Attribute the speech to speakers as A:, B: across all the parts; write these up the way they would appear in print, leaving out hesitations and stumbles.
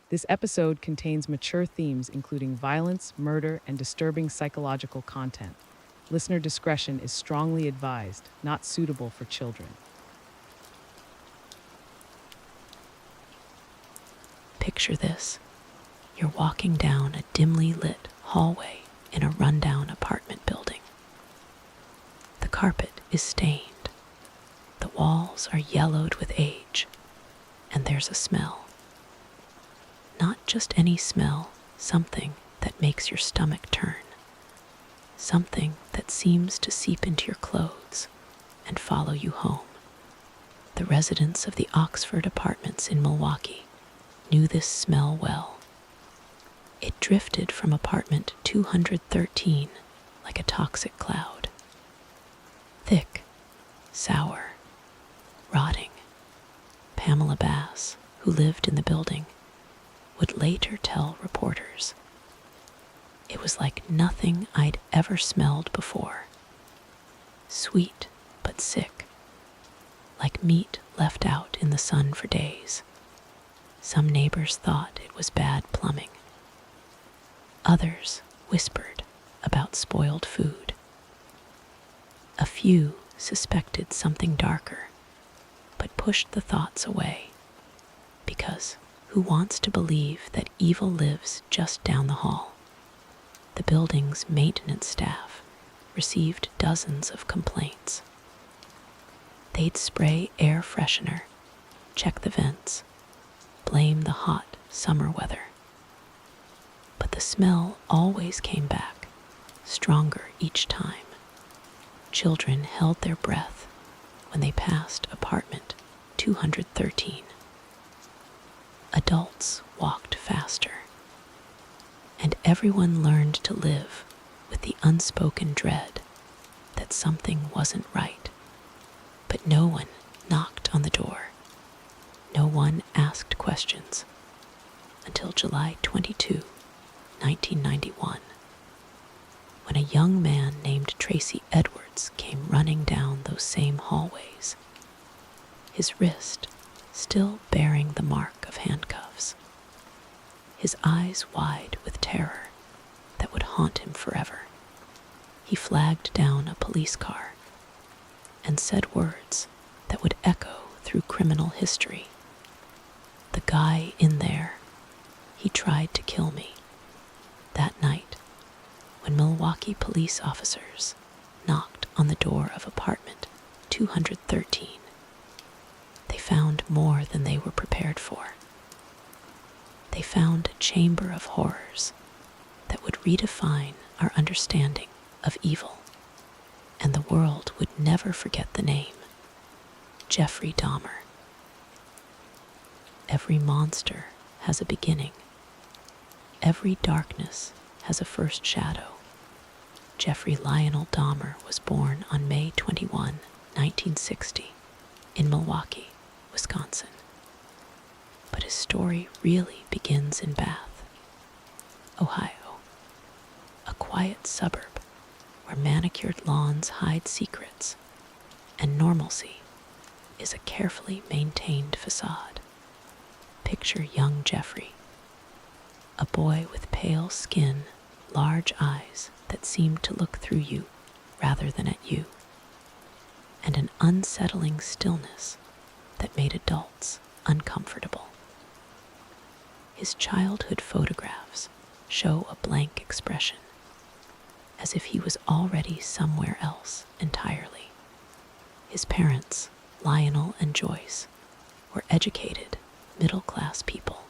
A: This episode contains mature themes including violence, murder, and disturbing psychological content. Listener discretion is strongly advised, not suitable for children.
B: Picture this. You're walking down a dimly lit hallway in a rundown apartment building. The carpet is stained. The walls are yellowed with age, and there's a smell. Not just any smell, something that makes your stomach turn. Something that seems to seep into your clothes and follow you home. The residents of the Oxford Apartments in Milwaukee knew this smell well. It drifted from apartment 213 like a toxic cloud. Thick, sour, rotting. Pamela Bass, who lived in the building, would later tell reporters, "It was like nothing I'd ever smelled before. Sweet but sick, like meat left out in the sun for days. Some neighbors thought it was bad plumbing. Others whispered about spoiled food. A few suspected something darker, but pushed the thoughts away, because who wants to believe that evil lives just down the hall? The building's maintenance staff received dozens of complaints. They'd spray air freshener, check the vents, blame the hot summer weather. But the smell always came back, stronger each time. Children held their breath when they passed apartment 213. Adults walked faster, and everyone learned to live with the unspoken dread that something wasn't right. But no one knocked on the door. No one asked questions until July 22, 1991, when a young man named Tracy Edwards came running down those same hallways, his wrist still bearing the mark of handcuffs, his eyes wide with terror that would haunt him forever. He flagged down a police car and said words that would echo through criminal history. "The guy in there, he tried to kill me." That night, when Milwaukee police officers knocked on the door of apartment 213, they found more than they were prepared for. They found a chamber of horrors that would redefine our understanding of evil, and the world would never forget the name, Jeffrey Dahmer. Every monster has a beginning. Every darkness has a first shadow. Jeffrey Lionel Dahmer was born on May 21, 1960, in Milwaukee, Wisconsin. But his story really begins in Bath, Ohio, a quiet suburb where manicured lawns hide secrets and normalcy is a carefully maintained facade. Picture young Jeffrey, a boy with pale skin, large eyes that seem to look through you rather than at you, and an unsettling stillness that made adults uncomfortable. His childhood photographs show a blank expression, as if he was already somewhere else entirely. His parents, Lionel and Joyce, were educated, middle-class people.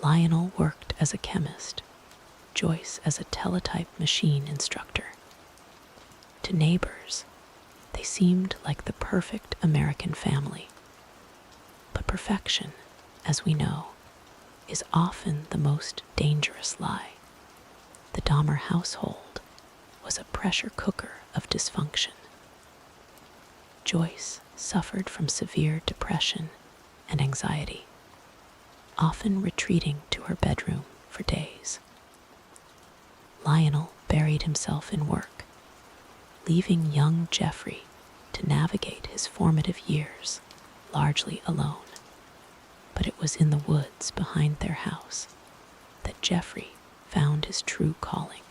B: Lionel worked as a chemist, Joyce as a teletype machine instructor. To neighbors, they seemed like the perfect American family. But perfection, as we know, is often the most dangerous lie. The Dahmer household was a pressure cooker of dysfunction. Joyce suffered from severe depression and anxiety, often retreating to her bedroom for days. Lionel buried himself in work, leaving young Jeffrey to navigate his formative years largely alone. But but it was in the woods behind their house that Jeffrey found his true calling.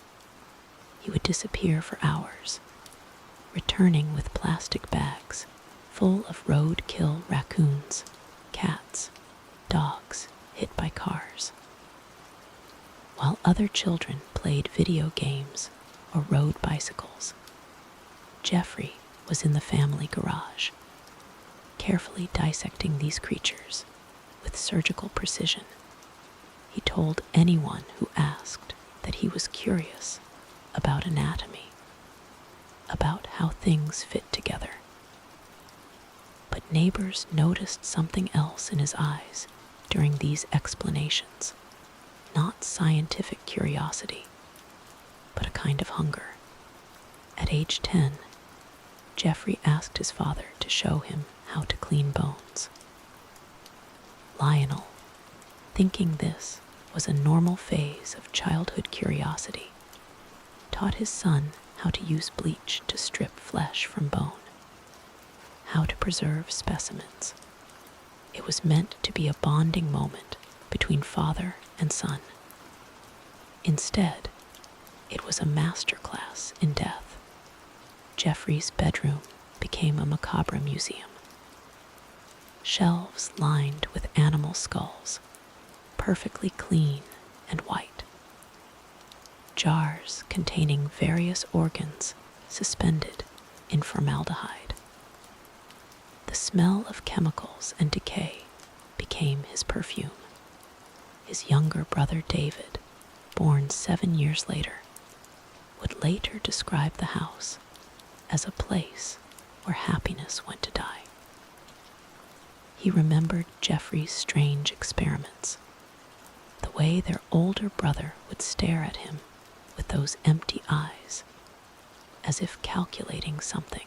B: He would disappear for hours, returning with plastic bags full of roadkill raccoons, cats, dogs hit by cars. While other children played video games or rode bicycles, Jeffrey was in the family garage, carefully dissecting these creatures with surgical precision. He told anyone who asked that he was curious about anatomy, about how things fit together. But neighbors noticed something else in his eyes during these explanations. Not scientific curiosity, but a kind of hunger. At age 10, Jeffrey asked his father to show him how to clean bones. Lionel, thinking this was a normal phase of childhood curiosity, taught his son how to use bleach to strip flesh from bone, how to preserve specimens. It was meant to be a bonding moment between father and son. Instead, it was a masterclass in death. Jeffrey's bedroom became a macabre museum. Shelves lined with animal skulls, perfectly clean and white. Jars containing various organs suspended in formaldehyde. The smell of chemicals and decay became his perfume. His younger brother David, born 7 years later, would later describe the house as a place where happiness went to die. He remembered Jeffrey's strange experiments, the way their older brother would stare at him with those empty eyes, as if calculating something.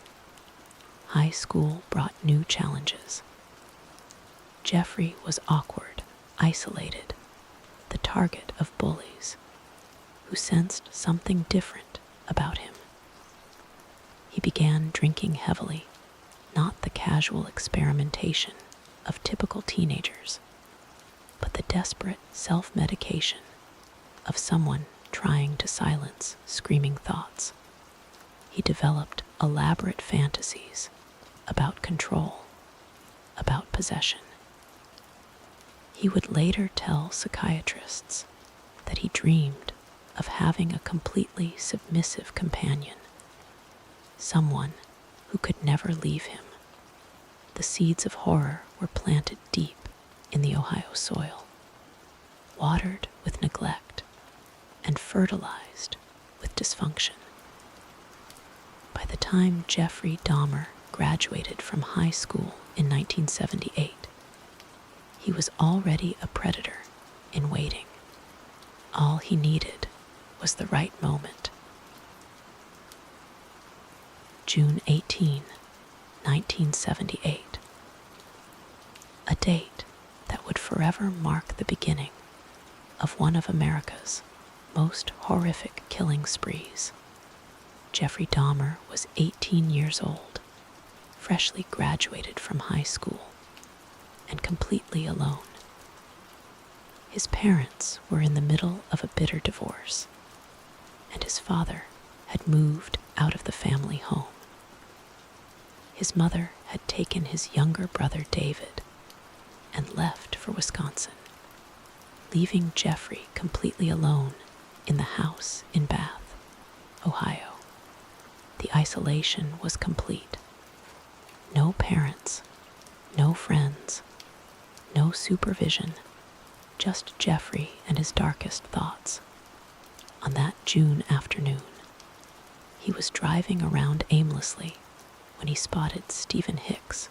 B: High school brought new challenges. Jeffrey was awkward, isolated, the target of bullies who sensed something different about him. He began drinking heavily, not the casual experimentation of typical teenagers, but the desperate self-medication of someone trying to silence screaming thoughts. He developed elaborate fantasies about control, about possession. He would later tell psychiatrists that he dreamed of having a completely submissive companion, someone who could never leave him. The seeds of horror were planted deep in the Ohio soil, watered with neglect, and fertilized with dysfunction. By the time Jeffrey Dahmer graduated from high school in 1978, he was already a predator in waiting. All he needed was the right moment. June 18, 1978. A date that would forever mark the beginning of one of America's most horrific killing sprees. Jeffrey Dahmer was 18 years old, freshly graduated from high school, and completely alone. His parents were in the middle of a bitter divorce, and his father had moved out of the family home. His mother had taken his younger brother David and left for Wisconsin, leaving Jeffrey completely alone in the house in Bath, Ohio. The isolation was complete. No parents, no friends, no supervision, just Jeffrey and his darkest thoughts. On that June afternoon, he was driving around aimlessly when he spotted Stephen Hicks,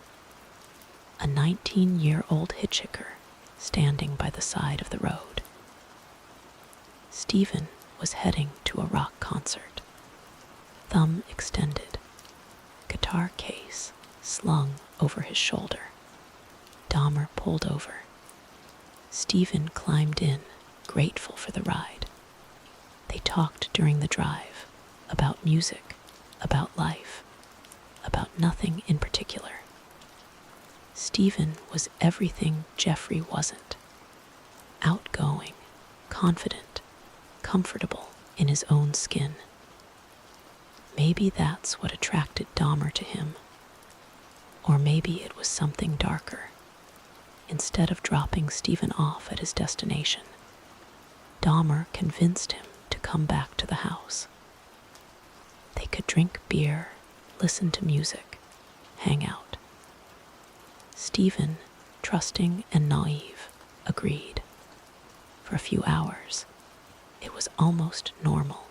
B: a 19-year-old hitchhiker standing by the side of the road. Stephen was heading to a rock concert, thumb extended, guitar case slung over his shoulder. Dahmer pulled over. Stephen climbed in, grateful for the ride. They talked during the drive about music, about life, about nothing in particular. Stephen was everything Jeffrey wasn't: outgoing, confident, comfortable in his own skin. Maybe that's what attracted Dahmer to him. Or maybe it was something darker. Instead of dropping Stephen off at his destination, Dahmer convinced him to come back to the house. They could drink beer, listen to music, hang out. Stephen, trusting and naive, agreed. For a few hours, it was almost normal.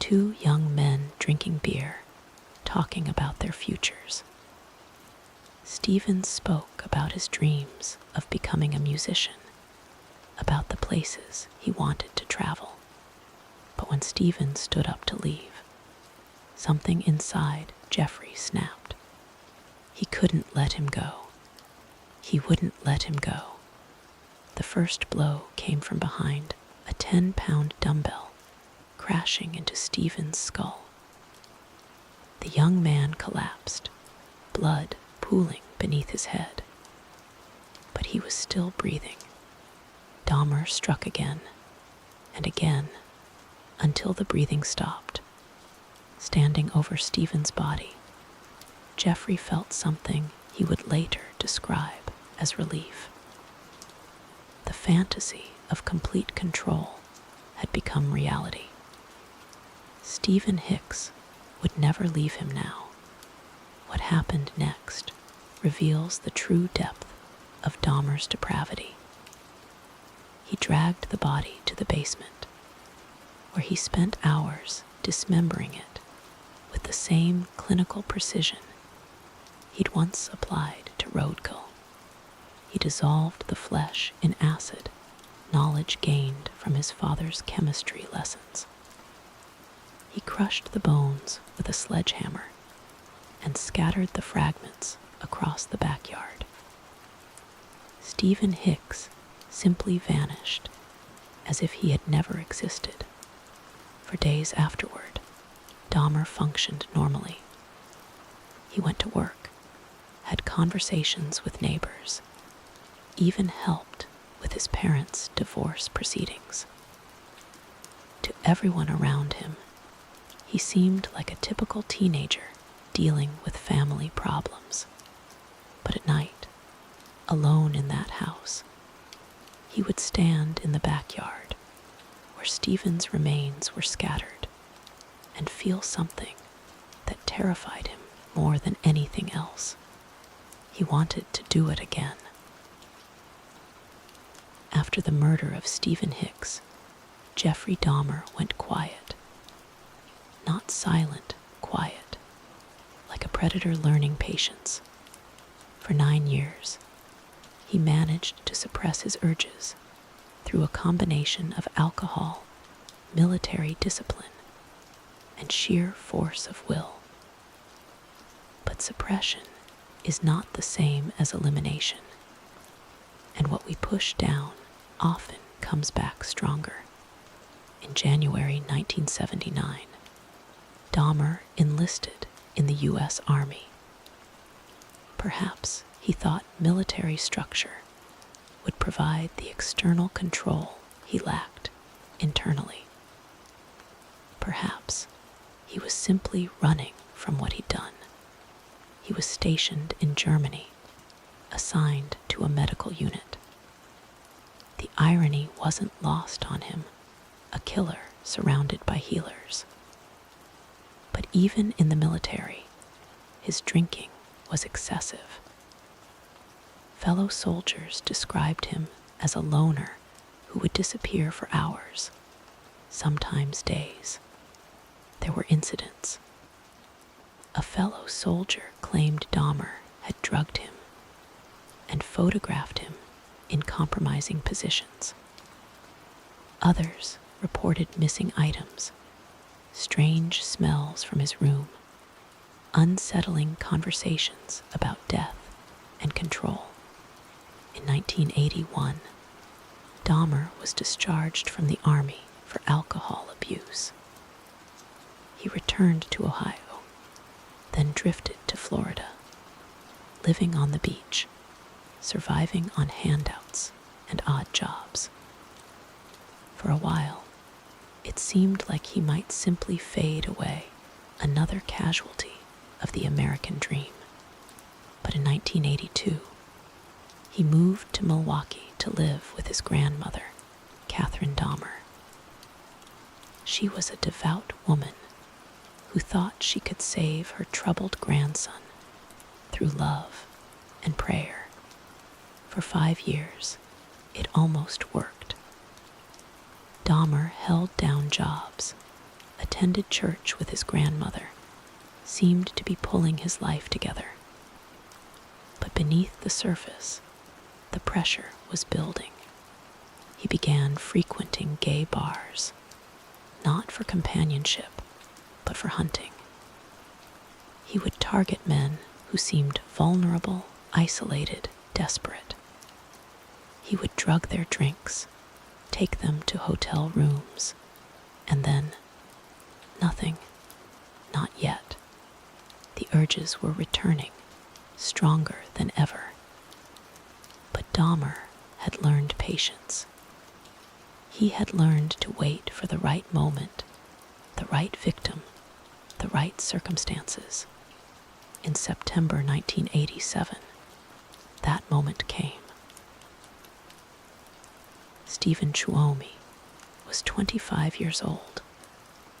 B: Two young men drinking beer, talking about their futures. Stephen spoke about his dreams of becoming a musician, about the places he wanted to travel. But when Stephen stood up to leave, something inside Jeffrey snapped. He couldn't let him go. He wouldn't let him go. The first blow came from behind, a 10-pound dumbbell crashing into Stephen's skull. The young man collapsed, blood pooling beneath his head. But he was still breathing. Dahmer struck again and again until the breathing stopped. Standing over Stephen's body, Jeffrey felt something he would later describe as relief. The fantasy of complete control had become reality. Stephen Hicks would never leave him now. What happened next reveals the true depth of Dahmer's depravity. He dragged the body to the basement, where he spent hours dismembering it with the same clinical precision he'd once applied to roadkill. He dissolved the flesh in acid, knowledge gained from his father's chemistry lessons. He crushed the bones with a sledgehammer and scattered the fragments across the backyard. Stephen Hicks simply vanished as if he had never existed. For days afterward, Dahmer functioned normally. He went to work, had conversations with neighbors, even helped with his parents' divorce proceedings. To everyone around him, he seemed like a typical teenager dealing with family problems. But at night, alone in that house, he would stand in the backyard where Stephen's remains were scattered and feel something that terrified him more than anything else. He wanted to do it again. After the murder of Stephen Hicks, Jeffrey Dahmer went quiet. Not silent, quiet, like a predator learning patience. For 9 years, he managed to suppress his urges through a combination of alcohol, military discipline, and sheer force of will. But suppression is not the same as elimination, and what we push down often comes back stronger. In January 1979, Dahmer enlisted in the U.S. Army. Perhaps he thought military structure would provide the external control he lacked internally. Perhaps he was simply running from what he'd done. He was stationed in Germany, assigned to a medical unit. The irony wasn't lost on him, a killer surrounded by healers. But even in the military, his drinking was excessive. Fellow soldiers described him as a loner who would disappear for hours, sometimes days. There were incidents. A fellow soldier claimed Dahmer had drugged him and photographed him in compromising positions. Others reported missing items, strange smells from his room, unsettling conversations about death and control. In 1981, Dahmer was discharged from the Army for alcohol abuse. He returned to Ohio, then drifted to Florida, living on the beach, surviving on handouts and odd jobs. For a while, it seemed like he might simply fade away, another casualty of the American dream. But in 1982, he moved to Milwaukee to live with his grandmother, Jeffrey Dahmer. She was a devout woman who thought she could save her troubled grandson through love and prayer. For 5 years, it almost worked. Dahmer held down jobs, attended church with his grandmother, seemed to be pulling his life together. But beneath the surface, the pressure was building. He began frequenting gay bars, not for companionship, but for hunting. He would target men who seemed vulnerable, isolated, desperate. He would drug their drinks, take them to hotel rooms, and then nothing, not yet. The urges were returning, stronger than ever. But Dahmer had learned patience. He had learned to wait for the right moment, the right victim, the right circumstances. In September 1987, that moment came. Stephen Chuomi was 25 years old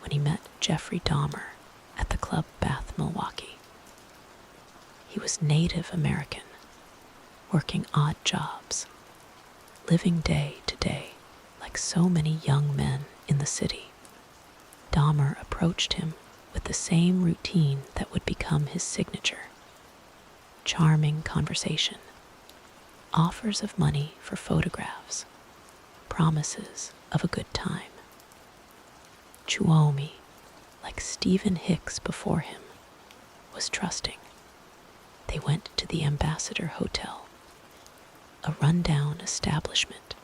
B: when he met Jeffrey Dahmer at the Club Bath, Milwaukee. He was Native American, working odd jobs, living day to day like so many young men in the city. Dahmer approached him with the same routine that would become his signature. Charming conversation, offers of money for photographs, promises of a good time. Chuomi, like Stephen Hicks before him, was trusting. They went to the Ambassador Hotel, a rundown establishment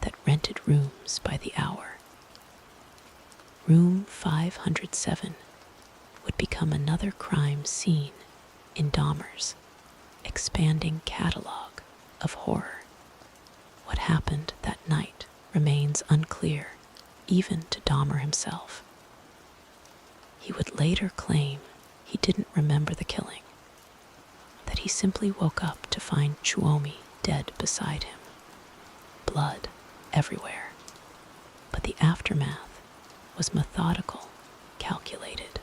B: that rented rooms by the hour. Room 507 would become another crime scene in Dahmer's expanding catalog of horror. What happened that night remains unclear, even to Dahmer himself. He would later claim he didn't remember the killing, that he simply woke up to find Chuomi dead beside him, blood everywhere. But the aftermath was methodical, calculated.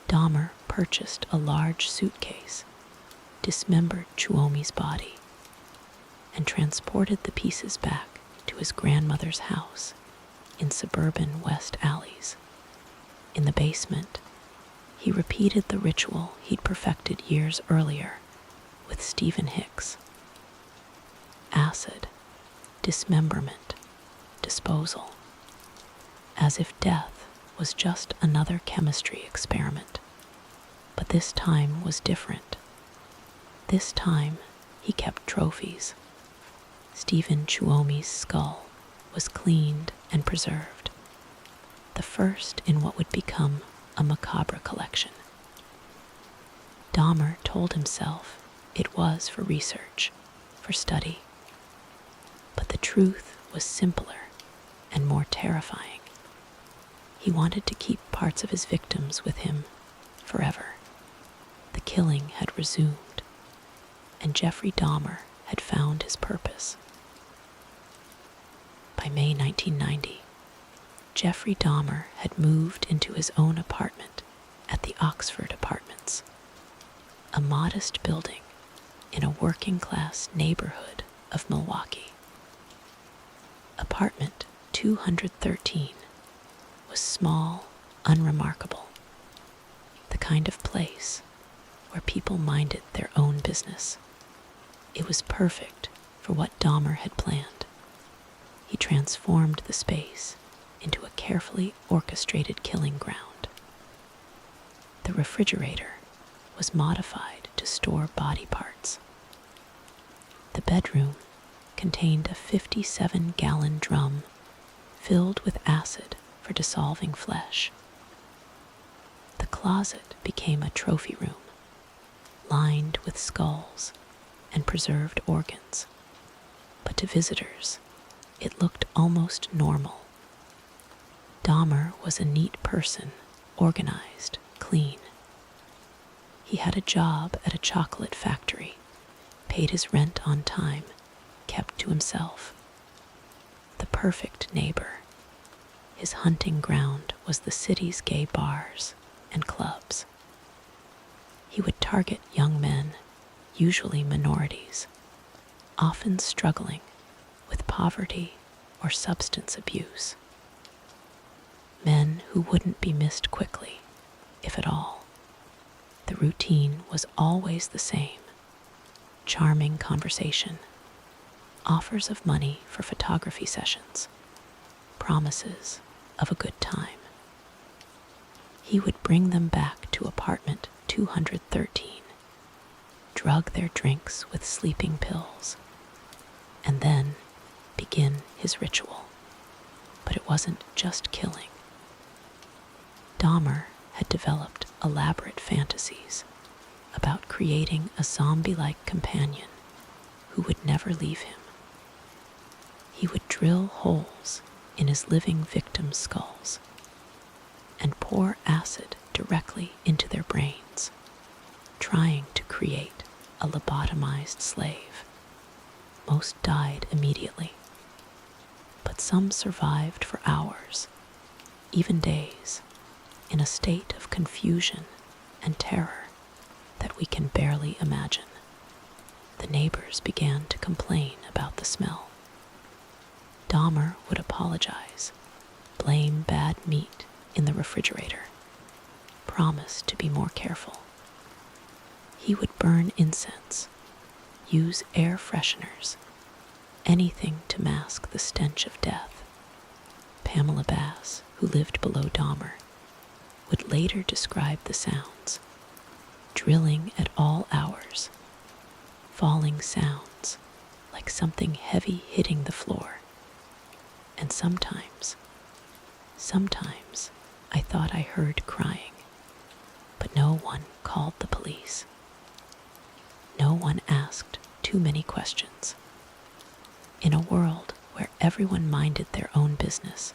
B: Dahmer purchased a large suitcase, dismembered Chuomi's body, and transported the pieces back to his grandmother's house in suburban West Alleys. In the basement, he repeated the ritual he'd perfected years earlier with Stephen Hicks. Acid, dismemberment, disposal. As if death was just another chemistry experiment. But this time was different. This time, he kept trophies. Stephen Chuomi's skull was cleaned and preserved, the first in what would become a macabre collection. Dahmer told himself it was for research, for study. But the truth was simpler and more terrifying. He wanted to keep parts of his victims with him forever. The killing had resumed, and Jeffrey Dahmer had found his purpose. By May 1990, Jeffrey Dahmer had moved into his own apartment at the Oxford Apartments, a modest building in a working-class neighborhood of Milwaukee. Apartment 213 was small, unremarkable, the kind of place where people minded their own business. It was perfect for what Dahmer had planned. He transformed the space into a carefully orchestrated killing ground. The refrigerator was modified to store body parts. The bedroom contained a 57-gallon drum filled with acid for dissolving flesh. The closet became a trophy room, lined with skulls and preserved organs. But to visitors, it looked almost normal. Dahmer was a neat person, organized, clean. He had a job at a chocolate factory, paid his rent on time, kept to himself. The perfect neighbor. His hunting ground was the city's gay bars and clubs. He would target young men, usually minorities, often struggling with poverty or substance abuse. Men who wouldn't be missed quickly, if at all. The routine was always the same. Charming conversation, offers of money for photography sessions, promises of a good time. He would bring them back to apartment 213, drug their drinks with sleeping pills, and then begin his ritual. But it wasn't just killing. Dahmer had developed elaborate fantasies about creating a zombie-like companion who would never leave him. He would drill holes in his living victims' skulls and pour acid directly into their brains, trying to create a lobotomized slave. Most died immediately, but some survived for hours, even days, in a state of confusion and terror that we can barely imagine. The neighbors began to complain about the smell. Dahmer would apologize, blame bad meat in the refrigerator, promise to be more careful. He would burn incense, use air fresheners, anything to mask the stench of death. Pamela Bass, who lived below Dahmer, would later describe the sounds: drilling at all hours, falling sounds like something heavy hitting the floor. And sometimes I thought I heard crying, but no one called the police. No one asked too many questions. In a world where everyone minded their own business,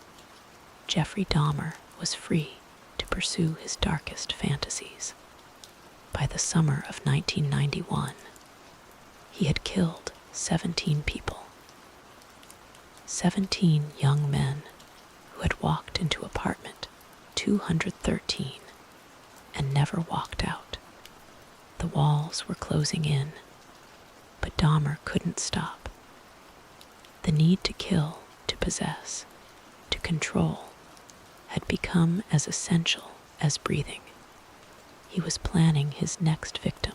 B: Jeffrey Dahmer was free to pursue his darkest fantasies. By the summer of 1991, he had killed 17 people. 17 young men who had walked into apartment 213 and never walked out. The walls were closing in, but Dahmer couldn't stop. The need to kill, to possess, to control had become as essential as breathing. He was planning his next victim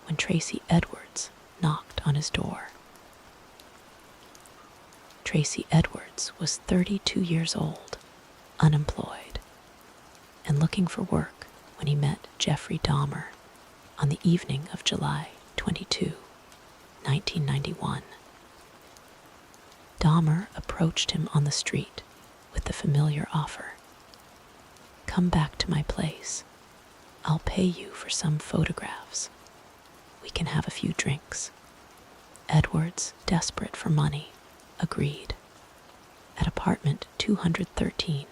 B: when Tracy Edwards knocked on his door. Tracy Edwards was 32 years old, unemployed, and looking for work when he met Jeffrey Dahmer on the evening of July 22, 1991. Dahmer approached him on the street with the familiar offer: "Come back to my place. I'll pay you for some photographs. We can have a few drinks." Edwards, desperate for money, agreed. At apartment 213,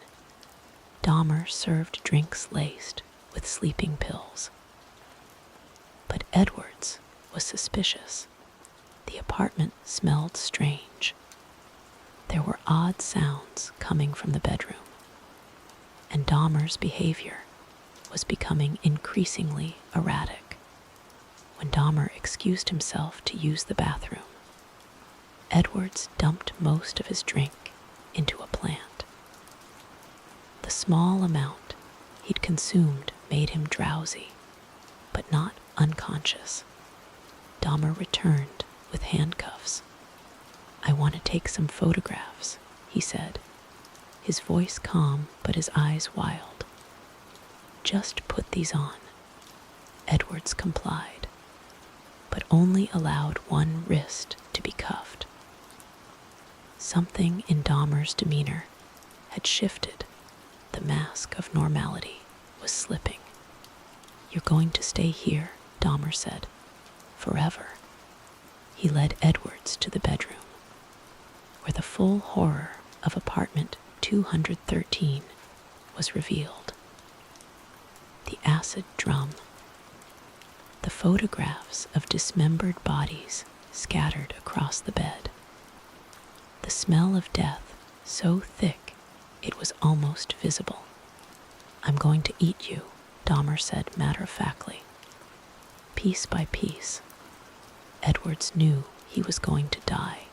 B: Dahmer served drinks laced with sleeping pills. But Edwards was suspicious. The apartment smelled strange. There were odd sounds coming from the bedroom, and Dahmer's behavior was becoming increasingly erratic. When Dahmer excused himself to use the bathroom, Edwards dumped most of his drink into a plant. The small amount he'd consumed made him drowsy, but not unconscious. Dahmer returned with handcuffs. "I want to take some photographs," he said, his voice calm but his eyes wild. "Just put these on." Edwards complied, but only allowed one wrist to be cuffed. Something in Dahmer's demeanor had shifted. The mask of normality was slipping. "You're going to stay here Dahmer said. Forever. He led Edwards to the bedroom, where the full horror of apartment 213 was revealed. The acid drum. The photographs of dismembered bodies scattered across the bed. The smell of death so thick it was almost visible. I'm going to eat you, Dahmer said matter-of-factly. Piece by piece, Edwards knew he was going to die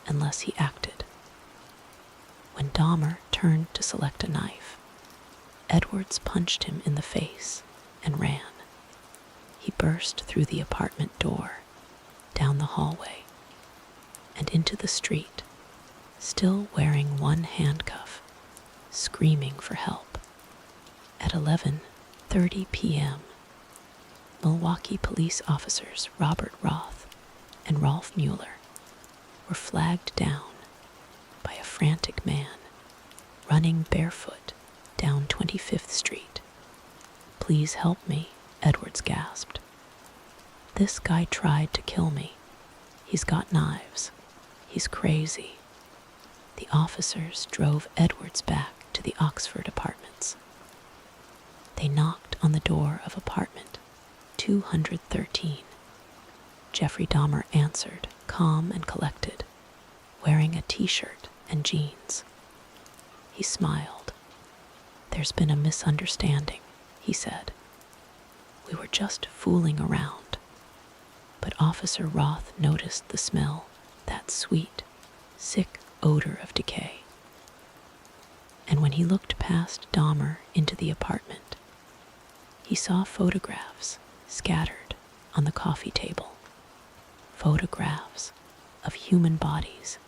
B: unless he acted. When Dahmer turned to select a knife, Edwards punched him in the face and ran. He burst through the apartment door, down the hallway, and into the street, still wearing one handcuff, screaming for help. At 11:30 p.m., Milwaukee police officers Robert Roth and Rolf Mueller were flagged down by a frantic man running barefoot down 25th Street. Please help me, Edwards gasped. This guy tried to kill me. He's got knives. He's crazy. The officers drove Edwards back to the Oxford apartments. They knocked on the door of apartment 213. Jeffrey Dahmer answered, calm and collected, wearing a t-shirt and jeans. He smiled. There's been a misunderstanding, he said. We were just fooling around. But Officer Roth noticed the smell, that sweet, sick odor of decay. And when he looked past Dahmer into the apartment, he saw photographs scattered on the coffee table. Photographs of human bodies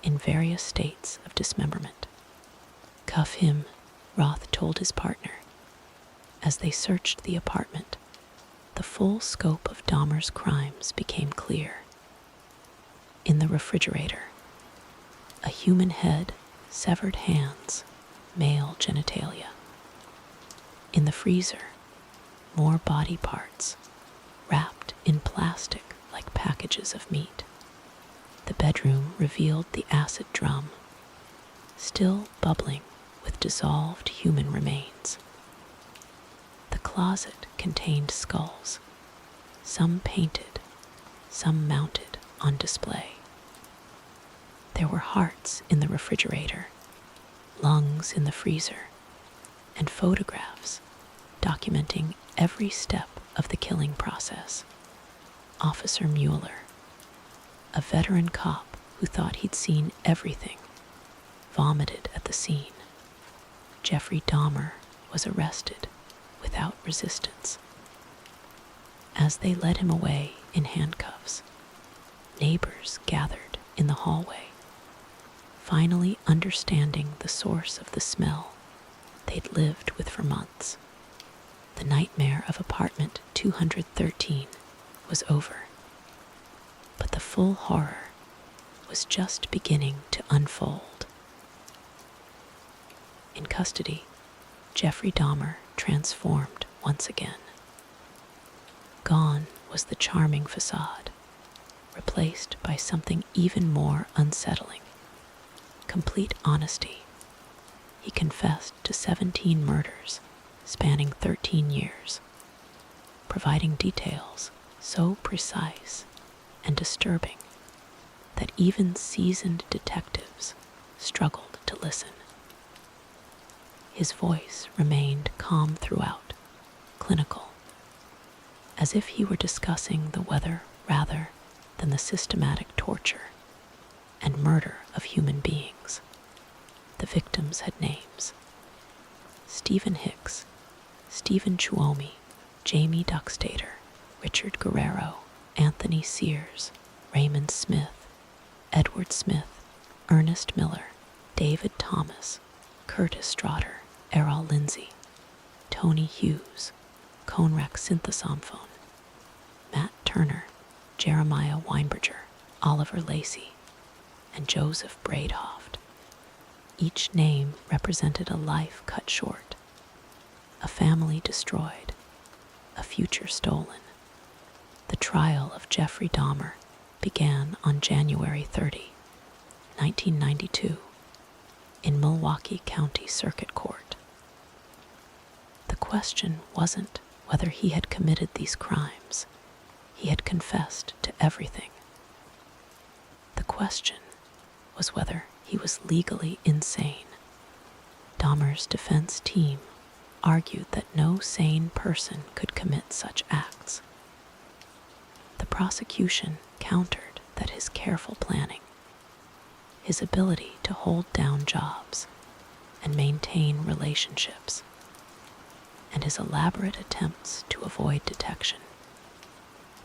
B: in various states of dismemberment. Cuff him, Roth told his partner. As they searched the apartment, the full scope of Dahmer's crimes became clear. In the refrigerator, a human head, severed hands, male genitalia. In the freezer, more body parts, wrapped in plastic like packages of meat. The bedroom revealed the acid drum, still bubbling with dissolved human remains. The closet contained skulls, some painted, some mounted on display. There were hearts in the refrigerator, lungs in the freezer, and photographs documenting every step of the killing process. Officer Mueller, a veteran cop who thought he'd seen everything, vomited at the scene. Jeffrey Dahmer was arrested without resistance. As they led him away in handcuffs, neighbors gathered in the hallway, finally understanding the source of the smell they'd lived with for months. The nightmare of apartment 213 was over, but the full horror was just beginning to unfold. In custody, Jeffrey Dahmer transformed once again. Gone was the charming facade, replaced by something even more unsettling. Complete honesty. He confessed to 17 murders spanning 13 years, providing details so precise and disturbing that even seasoned detectives struggled to listen. His voice remained calm throughout, clinical, as if he were discussing the weather rather than the systematic torture and murder of human beings. The victims had names: Stephen Hicks, Stephen Chuomi, Jamie Duckstader, Richard Guerrero, Anthony Sears, Raymond Smith, Edward Smith, Ernest Miller, David Thomas, Curtis Strotter, Errol Lindsay, Tony Hughes, Conrack Synthesomphone, Matt Turner, Jeremiah Weinberger, Oliver Lacey, and Joseph Braidhoft. Each name represented a life cut short, a family destroyed, a future stolen. trial of Jeffrey Dahmer began on January 30, 1992, in Milwaukee County Circuit Court. The question wasn't whether he had committed these crimes. He had confessed to everything. The question was whether he was legally insane. Dahmer's defense team argued that no sane person could commit such acts. The prosecution countered that his careful planning, his ability to hold down jobs and maintain relationships, and his elaborate attempts to avoid detection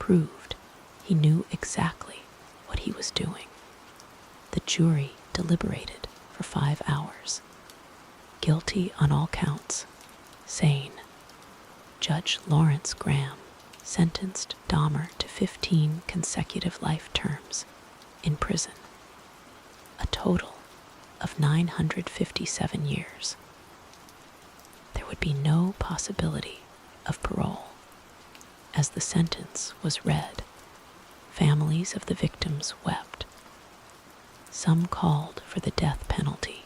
B: proved he knew exactly what he was doing. The jury deliberated for 5 hours. Guilty on all counts, sane. Judge Lawrence Graham sentenced Dahmer to 15 consecutive life terms in prison, a total of 957 years. There would be no possibility of parole. As the sentence was read, families of the victims wept. Some called for the death penalty.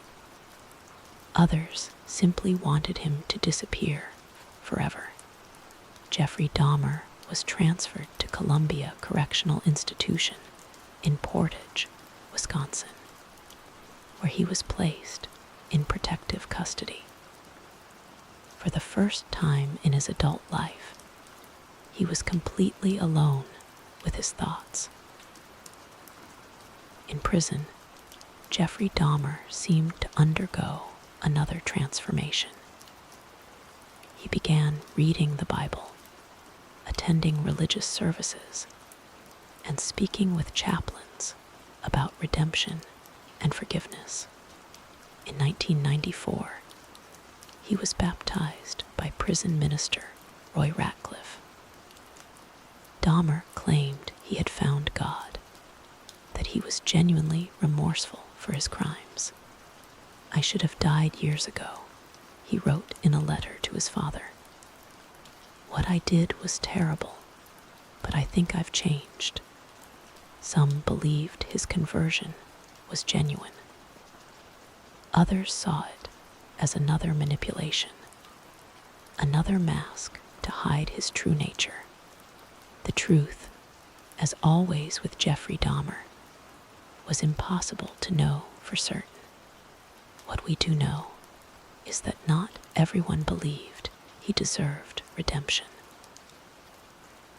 B: Others simply wanted him to disappear forever. Jeffrey Dahmer was transferred to Columbia Correctional Institution in Portage, Wisconsin, where he was placed in protective custody. For the first time in his adult life, he was completely alone with his thoughts. In prison, Jeffrey Dahmer seemed to undergo another transformation. He began reading the Bible, attending religious services, and speaking with chaplains about redemption and forgiveness. In 1994, he was baptized by prison minister Roy Ratcliffe. Dahmer claimed he had found God, that he was genuinely remorseful for his crimes. "I should have died years ago," he wrote in a letter to his father. "What I did was terrible, but I think I've changed." Some believed his conversion was genuine. Others saw it as another manipulation, another mask to hide his true nature. The truth, as always with Jeffrey Dahmer, was impossible to know for certain. What we do know is that not everyone believed he deserved redemption.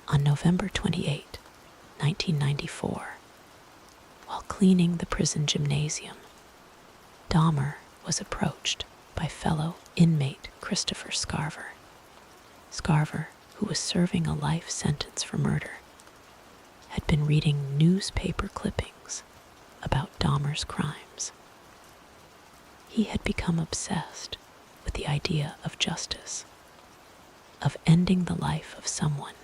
B: On November 28, 1994, while cleaning the prison gymnasium, Dahmer was approached by fellow inmate Christopher Scarver. Scarver, who was serving a life sentence for murder, had been reading newspaper clippings about Dahmer's crimes. He had become obsessed with the idea of justice, of ending the life of someone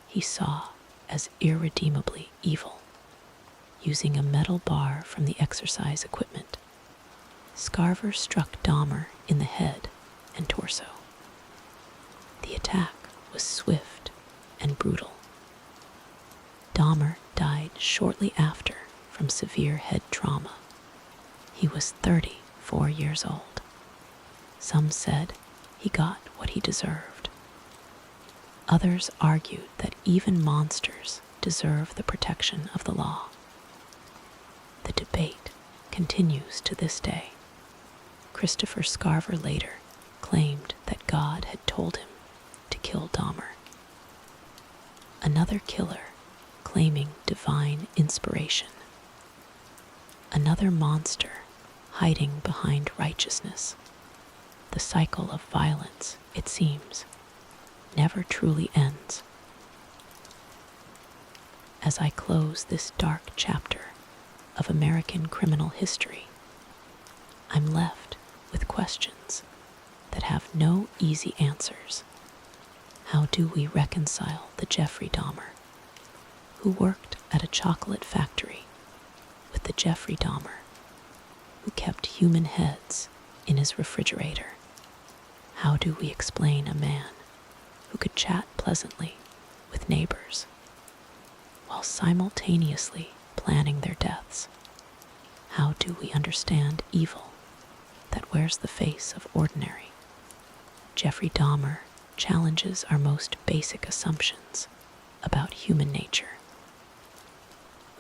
B: he saw as irredeemably evil. Using a metal bar from the exercise equipment, Scarver struck Dahmer in the head and torso. The attack was swift and brutal. Dahmer died shortly after from severe head trauma. He was 34 years old. Some said he got what he deserved. Others argued that even monsters deserve the protection of the law. The debate continues to this day. Christopher Scarver later claimed that God had told him to kill Dahmer. Another killer claiming divine inspiration. Another monster hiding behind righteousness. The cycle of violence, it seems, never truly ends. As I close this dark chapter of American criminal history, I'm left with questions that have no easy answers. How do we reconcile the Jeffrey Dahmer, who worked at a chocolate factory, with the Jeffrey Dahmer, who kept human heads in his refrigerator? How do we explain a man who could chat pleasantly with neighbors, while simultaneously planning their deaths. How do we understand evil that wears the face of ordinary? Jeffrey Dahmer challenges our most basic assumptions about human nature.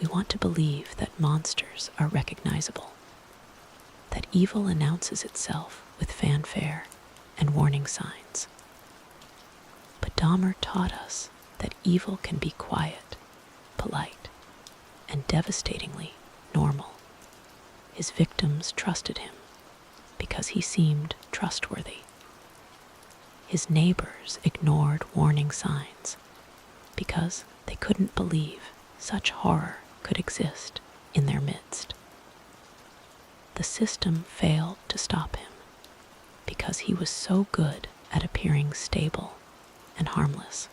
B: We want to believe that monsters are recognizable, that evil announces itself with fanfare and warning signs. But Dahmer taught us that evil can be quiet, polite, and devastatingly normal. His victims trusted him because he seemed trustworthy. His neighbors ignored warning signs because they couldn't believe such horror could exist in their midst. The system failed to stop him because he was so good at appearing stable and harmless.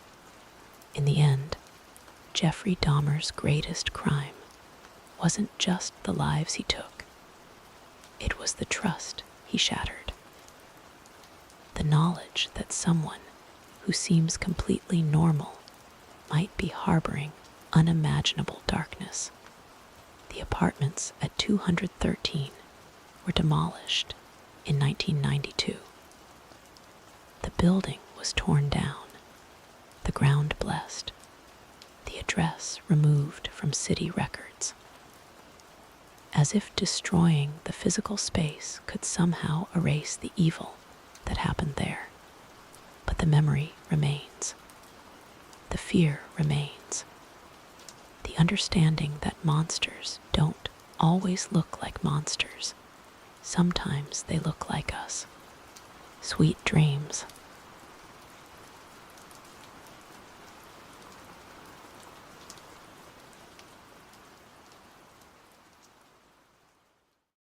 B: In the end, Jeffrey Dahmer's greatest crime wasn't just the lives he took. It was the trust he shattered. The knowledge that someone who seems completely normal might be harboring unimaginable darkness. The apartments at 213 were demolished in 1992. The building was torn down, the ground blessed, the address removed from city records. As if destroying the physical space could somehow erase the evil that happened there. But the memory remains. The fear remains. The understanding that monsters don't always look like monsters. Sometimes they look like us. Sweet dreams.